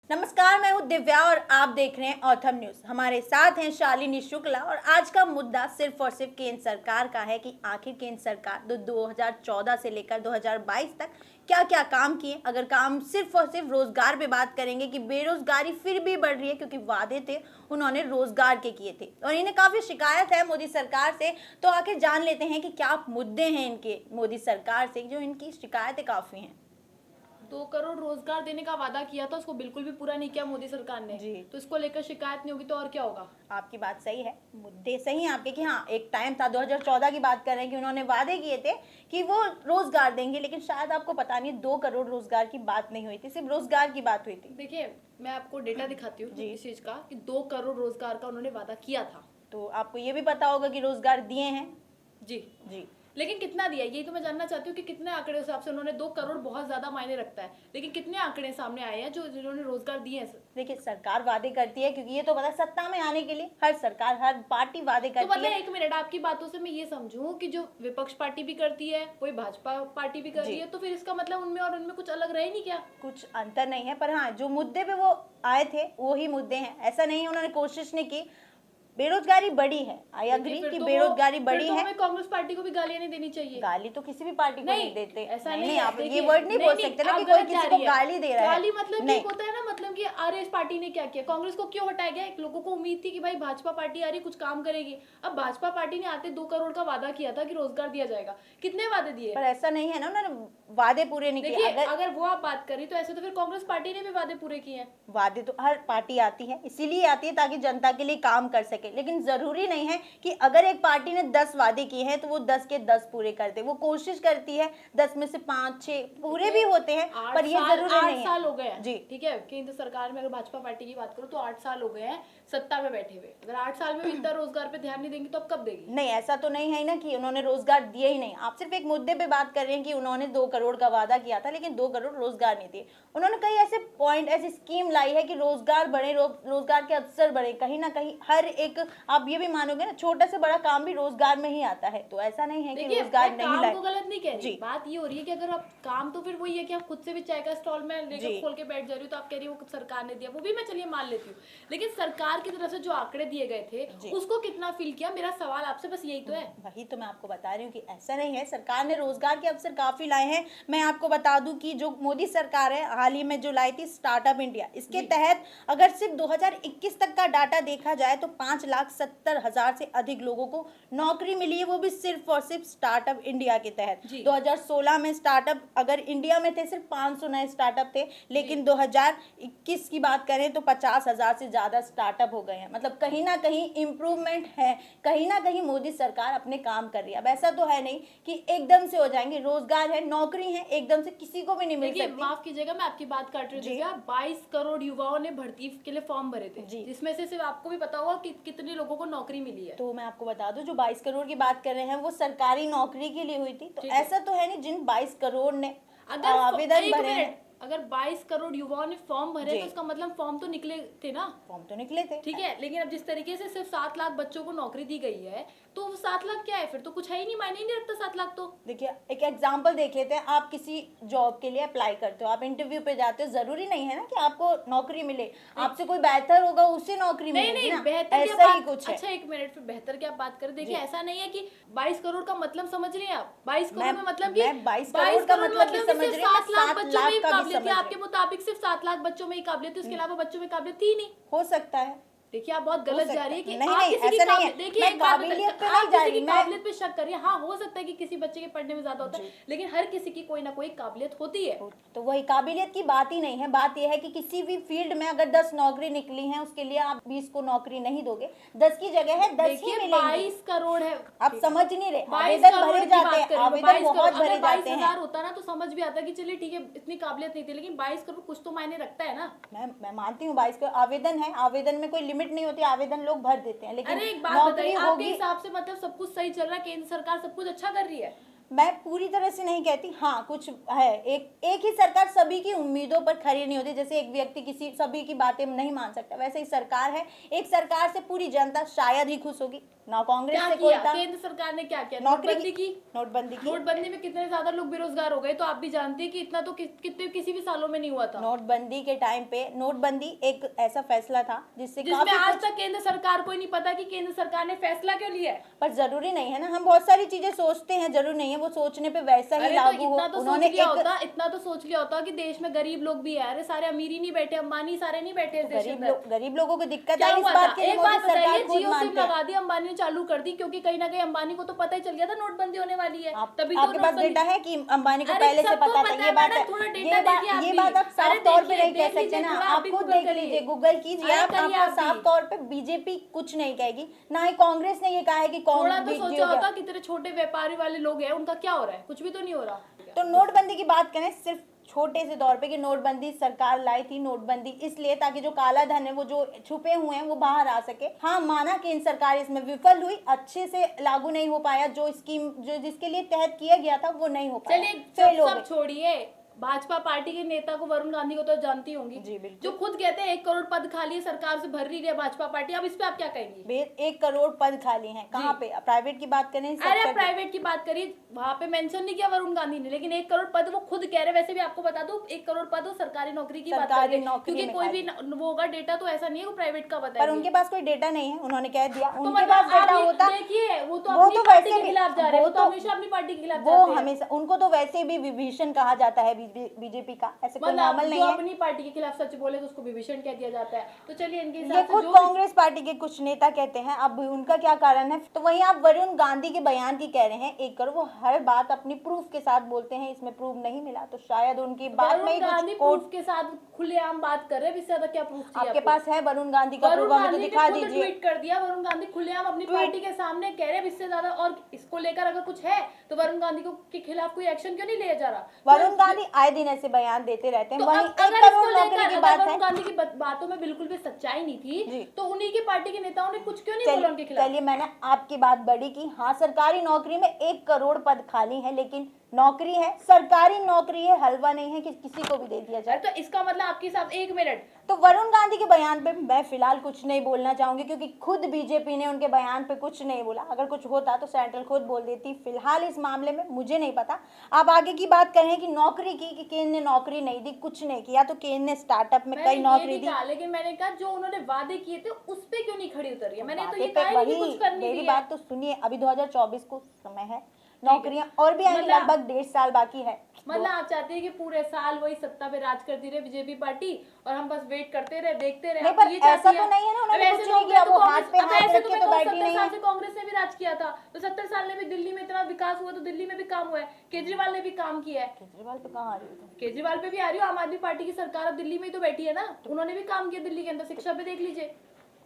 नमस्कार, मैं हूं दिव्या और आप देख रहे हैं ऑथम न्यूज। हमारे साथ हैं शालिनी शुक्ला और आज का मुद्दा सिर्फ और सिर्फ केंद्र सरकार का है कि आखिर केंद्र सरकार 2014 से लेकर 2022 तक क्या क्या काम किए। अगर काम सिर्फ और सिर्फ रोजगार पे बात करेंगे कि बेरोजगारी फिर भी बढ़ रही है क्योंकि वादे थे उन्होंने रोजगार के किए थे और इन्हें काफी शिकायत है मोदी सरकार से। तो आखिर जान लेते हैं कि क्या मुद्दे हैं इनके मोदी सरकार से जो इनकी शिकायतें काफी हैं। 2 करोड़ रोजगार देने का वादा किया था, उसको बिल्कुल भी पूरा नहीं किया मोदी सरकार ने जी। तो इसको लेकर शिकायत नहीं होगी तो और क्या होगा। आपकी बात सही है, मुद्दे सही हैं आपके कि हाँ एक टाइम था 2014 की बात कर रहे हैं कि उन्होंने वादे किए थे कि वो रोजगार देंगे, लेकिन शायद आपको पता नहीं 2 करोड़ रोजगार की बात नहीं हुई थी, सिर्फ रोजगार की बात हुई थी। देखिए, मैं आपको डेटा दिखाती हूँ जी। इस चीज का कि 2 करोड़ रोजगार का उन्होंने वादा किया था। तो आपको ये भी पता होगा कि रोजगार दिए हैं। जी जी। लेकिन कितना दिया, यही तो मैं जानना चाहती हूँ कि कितने आंकड़े हिसाब से उन्होंने 2 करोड़ बहुत ज्यादा मायने रखता है, लेकिन कितने आंकड़े सामने आए हैं जो जिन्होंने रोजगार दिए हैं। देखिए, सरकार वादे करती है क्योंकि ये तो पता है सत्ता में आने के लिए हर सरकार हर पार्टी वादे तो करती मतलब है। 1 मिनट, आपकी बातों से मैं ये समझूं कि जो विपक्ष पार्टी भी करती है कोई भाजपा पार्टी भी कर रही है, तो फिर इसका मतलब उनमें और उनमें कुछ अलग रहे नहीं क्या। कुछ अंतर नहीं है, पर हाँ जो मुद्दे पे वो आए थे वो ही मुद्दे हैं। ऐसा नहीं उन्होंने कोशिश नहीं की। बेरोजगारी बढ़ी है, आई अग्री कि बेरोजगारी बढ़ी है। हमें कांग्रेस पार्टी को भी गालियां नहीं देनी चाहिए। गाली तो किसी भी पार्टी को नहीं देते। ऐसा नहीं, है, आप ये देखिए, वर्ड नहीं बोल सकते ना कि कोई किसी को गाली दे रहा है। गाली मतलब नहीं। ये होता है ना, मतलब कि अरे इस पार्टी ने क्या किया, कांग्रेस को क्यों हटाया गया। एक लोगों को उम्मीद थी कि भाई भाजपा पार्टी आ रही कुछ काम करेगी। अब भाजपा पार्टी ने आते 2 करोड़ का वादा किया था कि रोजगार दिया जाएगा, कितने वादे दिए। पर ऐसा नहीं है ना, उन्होंने वादे पूरे नहीं किए। देखिए, अगर वो आप बात करी तो ऐसे तो फिर कांग्रेस पार्टी ने भी वादे पूरे किए हैं। वादे तो हर पार्टी आती है, इसीलिए आती है ताकि जनता के लिए काम कर सके, लेकिन जरूरी नहीं है कि अगर एक पार्टी ने 10 वादे किए हैं तो वो 10 के 10 पूरे कर दे। वो कोशिश करती है 10 में से 5-6 पूरे भी होते हैं, पर ये जरूरी नहीं है। 8 साल हो गए हैं जी। ठीक है, केंद्र सरकार में अगर भाजपा पार्टी की बात करूं तो 8 साल हो गए हैं सत्ता में बैठे हुए। अगर 8 साल में भी इतना रोजगार पे ध्यान नहीं देंगी तो अब कब देगी। नहीं, ऐसा तो नहीं है ना कि उन्होंने रोजगार दिए ही नहीं। आप सिर्फ एक मुद्दे पे बात कर रहे हैं कि उन्होंने 2 करोड़ का वादा किया था लेकिन 2 करोड़ रोजगार नहीं दिए। उन्होंने कई ऐसे पॉइंट ऐसी स्कीम लाई है कि रोजगार बढ़े, रोजगार के अवसर बढ़े। कहीं ना कहीं हर एक, आप ये भी मानोगे ना, छोटा से बड़ा काम भी रोजगार में ही आता है। तो ऐसा नहीं है कि रोजगार नहीं लाए। को गलत नहीं कह रही, बात ये हो रही है कि अगर आप काम, तो फिर वही है कि आप खुद से भी चाय का स्टॉल में लेकर खोल के बैठ जा रही हो, तो आप कह रही हो सरकार ने दिया, वो भी मैं चलिए मान लेती हूँ, लेकिन सरकार की तरफ से जो आंकड़े दिए गए थे उसको कितना फील किया। मेरा सवाल आपसे बस यही तो है। वही तो मैं आपको बता रही हूँ कि ऐसा नहीं है, सरकार ने रोजगार के अवसर काफी लाए हैं। मैं आपको बता दूं कि जो मोदी सरकार है हाल ही में जो लाई थी स्टार्टअप इंडिया, इसके तहत अगर सिर्फ 2021 तक का डाटा देखा जाए तो 5,70,000 से अधिक लोगों को नौकरी मिली है, वो भी सिर्फ और सिर्फ स्टार्टअप इंडिया के तहत। 2016 में स्टार्टअप अगर इंडिया में थे सिर्फ 500 नए स्टार्टअप थे, लेकिन 2021 की बात करें तो 50,000 से ज्यादा स्टार्टअप हो गए हैं। मतलब कहीं ना कहीं इम्प्रूवमेंट है, कहीं ना कहीं मोदी सरकार अपने काम कर रही है। अब ऐसा तो है नहीं कि एकदम से हो जाएंगे। रोजगार है, नौकरी है, एकदम से किसी को भी नहीं मिल सकती। माफ कीजिएगा, मैं आपकी बात काट रही हूँ। 22 करोड़ युवाओं ने भर्ती के लिए फॉर्म भरे थे, जिसमें से सिर्फ आपको भी पता होगा कि कितने लोगों को नौकरी मिली है। तो मैं आपको बता दूं, जो 22 करोड़ की बात कर रहे हैं वो सरकारी नौकरी के लिए हुई थी। तो ऐसा तो है नहीं जिन 22 करोड़ ने आवेदन भरे हैं। अगर 22 करोड़ युवाओं ने फॉर्म भरे तो उसका मतलब फॉर्म तो निकले थे ना। फॉर्म तो निकले थे, ठीक है, लेकिन अब जिस तरीके से सिर्फ 7 लाख बच्चों को नौकरी दी गई है तो 7 लाख क्या है, फिर तो कुछ है ही नहीं, मायने ही नहीं रखता 7 लाख। तो देखिए एक एग्जांपल देख लेते हैं। आप किसी जॉब के लिए अप्लाई करते हो, आप इंटरव्यू पे जाते हो, जरूरी नहीं है ना कि आपको नौकरी मिले, आपसे कोई बेहतर होगा उसे नौकरी मिलेगी ना। बेहतर ऐसा ही कुछ है। अच्छा 1 मिनट, फिर बेहतर की आप बात करें। देखिए ऐसा नहीं है कि 22 करोड़ का मतलब समझ रही हैं आप। 22 करोड़ में मतलब कि 22 करोड़ का मतलब समझ रही हूं, 7 लाख बच्चों में ही काबिलियत थी। आपके समझ मुताबिक सिर्फ 7 लाख बच्चों में ही काबिलियत थी, उसके अलावा बच्चों में काबिलियत थी नहीं। हो सकता है। देखिए आप बहुत गलत जा रही है कि नहीं, आप नहीं, किसी की ऐसा नहीं है। देखिए मैं काबिलियत पे नहीं जा रही, मैं काबिलियत पे शक करिए। हाँ, हो सकता है कि किसी बच्चे के पढ़ने में ज्यादा होता है, लेकिन हर किसी की कोई ना कोई काबिलियत होती है। तो वही काबिलियत की बात ही नहीं है। बात यह है कि किसी भी फील्ड में अगर 10 नौकरी निकली है उसके लिए आप 20 को नौकरी नहीं दोगे। 10 की जगह है 10 ही मिलेंगे। 22 करोड़ है, आप समझ नहीं रहे। आवेदन भरे जाते हैं, आवेदन बहुत भरे जाते हैं। 22,000 होता ना तो समझ भी आता कि चलिए ठीक है इतनी काबिलियत नहीं थी, लेकिन 22 करोड़ कुछ तो मायने रखता है ना। मैं मानती हूँ 22 करोड़ आवेदन है, आवेदन में कोई लिमिट नहीं होती, आवेदन लोग भर देते हैं, लेकिन अरे एक बात नौकरी बताइए, आपके होगी। हिसाब से मतलब सब कुछ सही चल रहा है, केंद्र सरकार सब कुछ अच्छा कर रही है। मैं पूरी तरह से नहीं कहती, हाँ कुछ है। एक ही सरकार सभी की उम्मीदों पर खरी नहीं होती। जैसे एक व्यक्ति किसी सभी की बातें नहीं मान सकता, वैसे ही सरकार है। एक सरकार से पूरी जनता शायद ही खुश होगी, ना कांग्रेस क्या से कोई किया था। केंद्र सरकार ने? क्या किया? नौकरी की नोटबंदी की। नोटबंदी में कितने ज्यादा लोग बेरोजगार हो गए, तो आप भी जानती है कि इतना तो कितने किसी भी सालों में नहीं हुआ था। नोटबंदी के टाइम पे नोटबंदी एक ऐसा फैसला था जिससे जिसमें काफी आज कुछ, तक केंद्र सरकार को ही नहीं पता कि केंद्र सरकार ने फैसला क्यों लिया है। पर जरूरी नहीं है ना, हम बहुत सारी चीजें सोचते हैं, जरूरी नहीं है वो सोचने पे वैसा ही अरे तो लागू हो। इतना तो उन्होंने सोच लिया एक होता, इतना तो सोच लिया होता कि देश में गरीब लोग भी है। अरे सारे अमीर ही नहीं बैठे, अंबानी सारे नहीं बैठे इस देश के अंदर। गरीब लोगों को दिक्कत क्या आई, इस हुआ बात था? के लिए एक मोदी बात सरकार बताइए, खुद जियो सिम मानते हैं। लगा दी अंबानी ने, चालू कर दी, क्योंकि कहीं ना कहीं अंबानी को तो पता ही चल गया था नोटबंदी होने वाली है। तभी तो आपके पास नोटबंदी। डेटा है कि अंबानी को अरे पहले से सबको पता पता था, है ये बात है। मैडम, थोड़ा डेटा देखिए आप ये भी। बात आप साफ अरे तौर पे देखिए, नहीं कह देख सकते लीजिए, ना, थोड़ा आप भी खुद गूगल देख करिए। लीजिए, गूगल कीजिए अरे आप, करिए आपको आप साफ भी। तौर पे बीजेपी कुछ नहीं कहेगी, ना ही कांग्रेस ने ये कहा है कि थोड़ा तो कांग्रेस सोचा होता कि तेरे छोटे व्यापारी वाले लोग हैं उनका क्या हो रहा है, कुछ भी तो नहीं हो रहा। तो नोटबंदी की बात करें सिर्फ छोटे से तौर पे कि नोटबंदी सरकार लाई थी, नोटबंदी इसलिए ताकि जो काला धन है वो जो छुपे हुए हैं वो बाहर आ सके। हाँ, माना केंद्र सरकार इसमें विफल हुई, अच्छे से लागू नहीं हो पाया, जो स्कीम जो जिसके लिए तहत किया गया था वो नहीं हो पाया, चलिए फेल हो सब गए। छोड़िए, भाजपा पार्टी के नेता को, वरुण गांधी को तो जानती होंगी, जी बिल्कुल। जो खुद कहते हैं 1 करोड़ पद खाली है, सरकार से भर रही है भाजपा पार्टी। अब इस पे आप क्या कहेंगी? 1 करोड़ पद खाली हैं, कहाँ पे? प्राइवेट की बात करें, अरे सेक्टर पे। प्राइवेट की बात करिए, वहां पे मेंशन नहीं किया वरुण गांधी ने, लेकिन 1 करोड़ पद वो खुद कह रहे। वैसे भी आपको बता दूं, 1 करोड़ पद वो सरकारी नौकरी की बात कर सरकारी रहे हैं, नौकरी क्योंकि में कोई खाली। भी वो होगा डेटा तो ऐसा नहीं है वो प्राइवेट का पर बताएंगे। उनके पास कोई डेटा नहीं है, उन्होंने कह दिया तो उनके मतलब पास डेटा आप ये होता। देखिए, वो तो वो अपनी तो पार्टी वैसे के भी, खिलाफ जा रहे हैं, वो वो तो तो हमेशा अपनी पार्टी के खिलाफ वो जाते हैं। हमेशा, उनको तो वैसे भी विभीषण कहा जाता है बीजेपी का, ऐसे कोई मतलब नॉर्मल जो नहीं है। अपनी पार्टी के खिलाफ सच बोले तो उसको विभीषण कह दिया जाता है। तो चलिए इनके ये हिसाब से खुद जो कांग्रेस पार्टी के कुछ नेता कहते हैं, अब उनका क्या कारण है? तो वहीं आप वरुण गांधी के बयान की कह रहे हैं 1 करोड़, वो हर बात अपनी प्रूफ के साथ बोलते हैं, इसमें प्रूफ नहीं मिला तो शायद उनकी बात में ही वरुण गांधी कुछ कोर्ट। प्रूफ के साथ खुलेआम बात कर रहे हैं, इससे ज्यादा क्या प्रूफ चाहिए आपके पास है वरुण गांधी का वरुण प्रूफ, हमें तो गांधी ने दिखा खुद दीजिए। ट्वीट कर दिया, वरुण गांधी खुलेआम अपनी पार्टी के सामने कह रहे हैं, इससे ज्यादा और इसको लेकर अगर कुछ है तो वरुण गांधी को के खिलाफ कोई एक्शन क्यों नहीं लिया जा रहा? वरुण गांधी आए दिन ऐसे बयान देते रहते हैं। तो वहीं अब 1 अगर करोड़ इसको नौकरी की लेकर बात अगर है। वरुण गांधी की बातों में बिल्कुल भी सच्चाई नहीं जी। थी तो उन्हीं की पार्टी के नेताओं ने कुछ क्यों नहीं बोला उनके खिलाफ? चलिए मैंने आपकी बात बड़ी की, हाँ सरकारी नौकरी में 1 करोड़ पद खाली है, लेकिन नौकरी है, सरकारी नौकरी है, हलवा नहीं है कि किसी को भी दे दिया जाए। तो इसका मतलब आपके साथ 1 मिनट, तो वरुण गांधी के बयान पे मैं फिलहाल कुछ नहीं बोलना चाहूंगी, क्योंकि खुद बीजेपी ने उनके बयान पे कुछ नहीं बोला। अगर कुछ होता तो सेंट्रल खुद बोल देती, फिलहाल इस मामले में मुझे नहीं पता। आप आगे की बात करें कि नौकरी की, कि केंद्र ने नौकरी नहीं दी, कुछ नहीं किया, तो केंद्र ने स्टार्टअप में कई नौकरी दी। लेकिन मैंने कहा जो उन्होंने वादे किए थे उस पे क्यों नहीं खड़ी उतरी है? मैंने तो ये बातें पे कहा ही नहीं कि वही, कुछ कर नहीं मेरी दिया। बात तो सुनिए, अभी 2024 को समय है, नौकरियां और भी आएंगी, मतलब- लगभग 1.5 साल बाकी है। मतलब आप चाहते हैं कि पूरे साल वही सत्ता पे राज करती रहे बीजेपी पार्टी और हम बस वेट करते रहे, देखते रहे? नहीं, आप पर ये ऐसा चाहती तो हैं? नहीं है ना, उन्होंने अब कुछ ऐसे नहीं तो किया, मैं वो तो हाथ पे कांग्रेस- अब हाथ ऐसे रख तो के मैं तो कहूँ बैठी 70 नहीं साल है। से कांग्रेस ने भी राज किया था, तो 70 साल में भी दिल्ली में इतना विकास हुआ, तो दिल्ली में भी काम हुआ है। केजरीवाल ने भी काम किया है। केजरीवाल पे कहाँ आ रही हो? केजरीवाल पे भी आ रही हो, आम आदमी पार्टी की सरकार अब दिल्ली में ही तो बैठी है ना, उन्होंने भी काम किया दिल्ली के अंदर। शिक्षा पे देख लीजिए,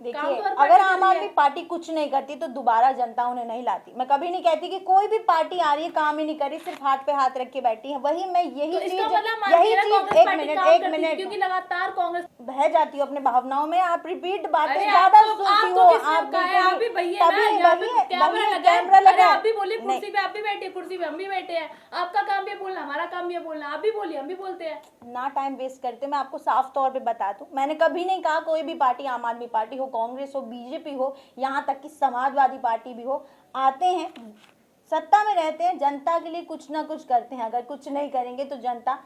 काम देखिए, तो हर अगर पार्टी आम कर रही आदमी है। पार्टी कुछ नहीं करती तो दोबारा जनता उन्हें नहीं लाती। मैं कभी नहीं कहती कि कोई भी पार्टी आ रही है काम ही नहीं करी, सिर्फ हाथ पे हाथ रख के बैठी है। वही मैं तो यही इसका चीज, मतलब मान यही लिया चीज, कांग्रेस एक पार्टी मिनट काम एक करती थी, मिनट क्योंकि लगातार कांग्रेस बह जाती हो अपने भावनाओं में, आप रिपीट बातें अरे ज्यादा आप सुनती तो हो। किसने आप कहा है? आप भी भैया ना, तभी यहाँ पे बहिए, कैमरा बहिए, लगा है। कैमरा अरे लगा आप भी है। बोलिए, नहीं, कुर्सी पे आप भी बैठे, कुर्सी पे हम भी बैठे हैं। आपका काम भी है बोलना, हमारा काम भी है बोलना। आप भी बोलिए, हम भी बोलते हैं। ना टाइम वेस्ट करते, मैं आपको साफ तौर पे बता दूं, मैंने कभी नहीं कहा कोई भी पार्टी, आम आदमी पार्टी हो, कांग्रेस हो, बीजेपी हो, यहाँ तक कि समाजवादी पार्टी भी हो, आते हैं, सत्ता में रहते हैं, जनता के लिए कुछ ना कुछ करते हैं। अगर कुछ नहीं करेंगे तो जनता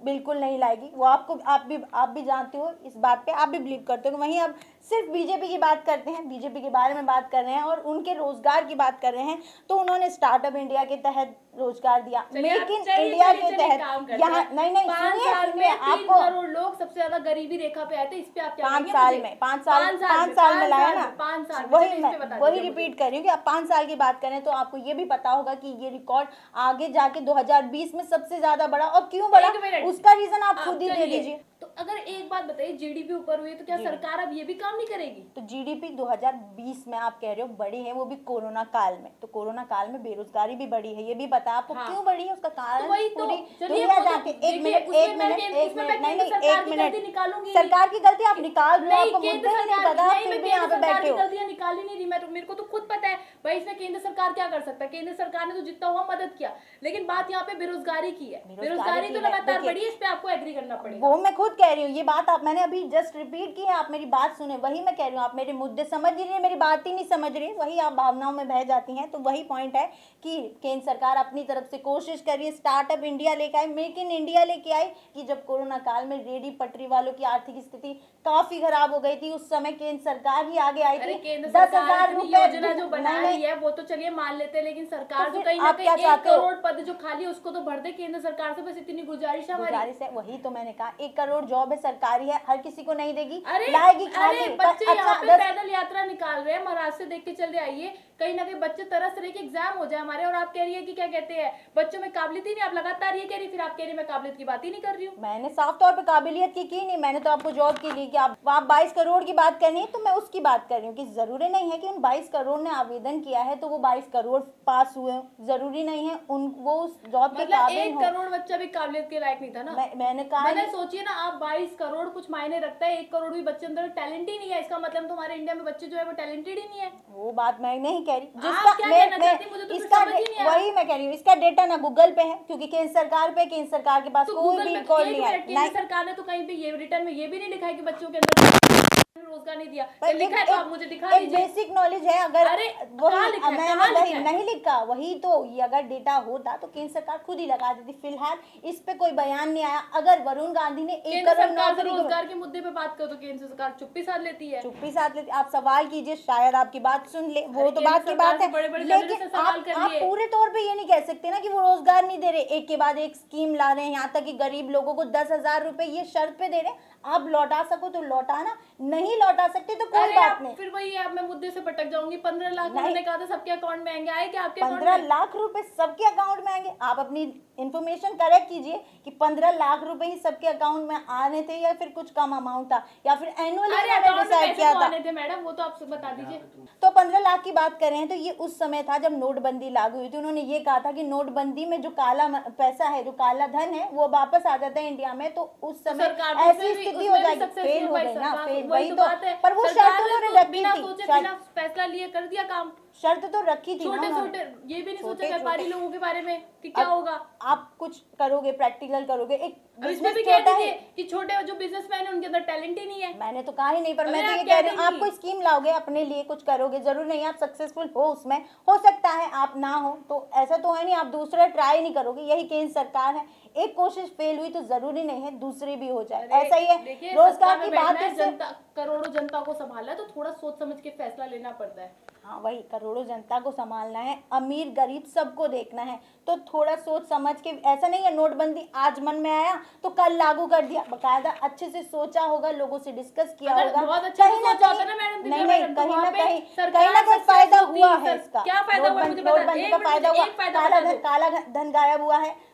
बिल्कुल नहीं लाएगी। वो आपको, आप भी जानते हो इस बात पे, आप भी बिलीव करते हो। वहीं अब सिर्फ बीजेपी की बात करते हैं, बीजेपी के बारे में बात कर रहे हैं और उनके रोजगार की बात कर रहे हैं, तो उन्होंने स्टार्टअप इंडिया के तहत रोजगार दिया, मेक इन इंडिया के तहत। यहाँ नहीं, 5 साल सुनिए, में 3 आपको करोड़ लोग सबसे ज्यादा गरीबी रेखा पे आए थे। इस पे आप क्या 5 कहेंगे साल मुझे? में 5 साल में लाया ना, 5 साल में। वही चलिए, इस मैं पे बता वही दीजिए मुझे। रिपीट कर रही हूँ कि आप 5 साल की बात करें तो आपको ये भी पता होगा कि ये रिकॉर्ड आगे जाके 2020 में सबसे ज्यादा बढ़ा, और क्यों बढ़ा 1 मिनट। उसका रीजन आप खुद ही दे चलिए, दीजिए। तो अगर एक बात बताइए, जीडीपी ऊपर हुई है तो क्या सरकार अब ये भी काम नहीं करेगी? तो जीडीपी 2020 में आप कह रहे हो बढ़ी है, वो भी कोरोना काल में, तो कोरोना काल में बेरोजगारी भी बढ़ी है, ये भी पता है आपको। हाँ। क्यों बढ़ी है उसका कारण? तो वही तो, पूरी चलिए दुनिया वो तो जाके, एक देखिए, मिनट उसमें एक मैं मिनट केंद्र- एक उसमें मिनट मैं नहीं केंद्र नहीं सरकार एक की मिनट, गलती निकालूंगी नहीं। सरकार की गलती आप निकाल रहे हो, नहीं, आपको केंद्र मुद्दे ही नहीं सरकार पता, आप नहीं, फिर मैं भी यहाँ केंद्र पे सरकार बैठे की हो। गलतियां निकाल ही नहीं रही। मैं तो, मेरे को तो खुद पता है भाई इसमें केंद्र सरकार क्या कर सकता है। केंद्र सरकार ने तो जितना हुआ मदद किया, लेकिन बात यहाँ पे बेरोजगारी की है। बेरोजगारी तो की है, लगातार देखिए, बढ़ी है, इस पे आपको एग्री करना पड़ेगा। वो मैं खुद कह रही हूँ, ये बात आप मैंने अभी जस्ट रिपीट की है, आप मेरी बात सुने, वही मैं कह रही हूँ। आप मेरे मुद्दे समझ ही नहीं, मेरी बात ही नहीं समझ रही, वही आप भावनाओं में बह जाती हैं। तो वही पॉइंट है कि केंद्र सरकार अपनी तरफ से कोशिश कर रही है, स्टार्टअप इंडिया लेके आई, मेक इन इंडिया लेके आई, कि जब कोरोना काल में रेडी पटरी वालों की आर्थिक स्थिति काफी खराब हो गई थी, उस समय केंद्र सरकार ही आगे आई थी। केंद्र 10,000 सरकार रुपए योजना जो बना रही है वो तो चलिए मान लेते हैं, लेकिन सरकार तो तो फिर कहीं ना आप क्या कहीं 1 चाहते हो? करोड़ पद जो खाली है उसको तो भर दे केंद्र सरकार से, बस इतनी गुजारिश है हमारी। गुजारिश है, वही तो मैंने कहा, 1 करोड़ जॉब है, सरकारी है, हर किसी को नहीं देगी, अरे लाएगी अरे खाली। बच्चे अच्छा, यहाँ पे पैदल यात्रा निकाल रहे हैं, महाराष्ट्र से देख के चल रहे, आइए कहीं ना कहीं बच्चे तरस रहे कि एग्जाम हो जाए हमारे, और आप कह रही है कि क्या कहते हैं बच्चों में काबिलियत ही नहीं। आप लगातार ये कह रही, फिर आप कह रही मैं काबिलियत की बात ही नहीं कर रही हूँ। मैंने साफ तौर पे काबिलियत की नहीं, मैंने तो आपको जॉब की ली कि आप 22 करोड़ की बात करनी है, तो मैं उसकी बात कर रही हूँ कि जरूरी नहीं है कि उन 22 करोड़ ने आवेदन किया है तो वो 22 करोड़ पास हुए, जरूरी नहीं है उन वो उस जॉब के मतलब काबिल 1 हो। करोड़ बच्चा भी काबिलियत के लायक नहीं था ना। मैंने कहा मैंने सोचिए ना, आप 22 करोड़ कुछ मायने रखता है, 1 करोड़ भी बच्चे अंदर टैलेंट ही नहीं है, इसका मतलब तुम्हारे इंडिया में बच्चे जो है वो टैलेंटेड ही नहीं है। वो बात मैं नहीं कह रही, आप क्या कहना चाहती हैं? मुझे तो इसका समझ ही नहीं आ रहा। वही मैं कह रही हूँ, इसका डेटा ना गूगल पे है, क्योंकि केंद्र सरकार पे, केंद्र सरकार के पास तो कोई गूगल भी पे रिकॉर्ड नहीं है। केंद्र सरकार ने तो कहीं पे ये रिटर्न में ये भी नहीं लिखा है कि बच्चों के अंदर रोजगार नहीं दिया, पर लिखा है तो आप मुझे दिखा एक दीजिए। बेसिक नॉलेज है, अगर अरे वही कहाँ लिखा है? मैंने कहाँ वही लिखा है? नहीं लिखा, वही तो, ये अगर डेटा होता तो केंद्र सरकार खुद ही लगा देती। फिलहाल इस पे कोई बयान नहीं आया। अगर वरुण गांधी ने 1 केंद्र करोड़ सरकार से नौकरी रोजगार के मुद्दे पे बात करो तो केंद्र सरकार चुप्पी साध लेती है। चुप्पी साथ लेती, आप सवाल कीजिए, शायद आपकी बात सुन ले, वो अरे तो केंद्र बात की सरकार बात से है, बड़े-बड़े लेवल लेकिन से सवाल कर आप लिए। पूरे तौर पे ये नहीं कह सकते ना कि वो रोजगार नहीं दे रहे, एक के बाद एक स्कीम ला रहे हैं, यहाँ तक कि गरीब लोगों को 10,000 रुपए ये शर्त पे दे रहे हैं, आप लौटा सको तो लौटाना, नहीं लौटा सकते तो कोई अरे बात आप नहीं। फिर वही आप मैं मुद्दे से भटक जाऊंगी। 15 लाख नहीं। उन्होंने कहा था सबके अकाउंट में आएंगे, आए क्या आपके अकाउंट 15 में? लाख रुपए सबके अकाउंट में आएंगे? आप अपनी इंफॉर्मेशन करेक्ट कीजिए कि 15 लाख रुपए ही सबके अकाउंट में आने थे, या फिर कुछ कम अमाउंट था, या फिर एनुअली अरे उन्होंने अकाउंट में डिसाइड पैसे किया तो था। आने थे मैडम, वो तो आप बता दीजिए। तो 15 लाख की बात कर रहे हैं तो ये उस समय था जब नोटबंदी लागू हुई थी। उन्होंने ये कहा था कि नोटबंदी में जो काला पैसा है, जो काला धन है, वो वापस आ जाता है इंडिया में, तो उस समय सरकार तो ऐसी उसमें भी- स्थिति उसमें हो भी जाएगी। successful फेल हो भाई गई ना, सरकार, फेल, वही वही तो तो, बात है। पर वो सरकार शर्त ने उन्होंने तो रखी बिना थी, सोचे शर्त बिना फैसला लिए कर दिया काम। शर्त तो रखी थी ना छोटे उन्होंने। छोटे ये भी नहीं छोटे- सोचा व्यापारी छोटे- लोगों के बारे में कि क्या होगा। आप कुछ करोगे, प्रैक्टिकल करोगे, एक अब इसमें बिजनेस भी कह होता दीजिए है। कि छोटे जो बिजनेसमैन है उनके अंदर टैलेंट ही नहीं है। मैंने तो कहा ही नहीं, पर मैं अरे तो आप ये क्या कह रही हूँ, आप देंगी? कोई स्कीम लाओगे, अपने लिए कुछ करोगे, जरूर नहीं आप सक्सेसफुल हो उसमें, हो सकता है आप ना हो, तो ऐसा तो है नहीं आप दूसरा ट्राई नहीं करोगे। यही केंद्र सरकार है, एक कोशिश फेल हुई तो जरूरी नहीं है दूसरी भी हो जाए, ऐसा ही है। देखिए, रोजगार सत्ता की में बात बैठना है, इससे, जनता करोड़ों जनता को संभालना है तो थोड़ा सोच समझ के फैसला लेना पड़ता है। हाँ वही, करोड़ों जनता को संभालना है, अमीर गरीब सबको देखना है, तो थोड़ा सोच समझ के, ऐसा नहीं है नोटबंदी आज मन में आया तो कल लागू कर दिया, बकायदा अच्छे से सोचा होगा, लोगों से डिस्कस किया अगर होगा, बहुत अच्छे से कहीं ना सोचा कहीं, होता ना मैडम दिव्या नहीं मैडम, तो कहीं वहाँ ना पे कहीं सरकार कोई सक्सेस फायदा होती, हुआ है इसका। क्या फायदा हुआ है मुझे बता, नोटबंदी का एक फायदा मिनट, हुआ, एक फायदा बता दो। काला धन गायब हुआ है,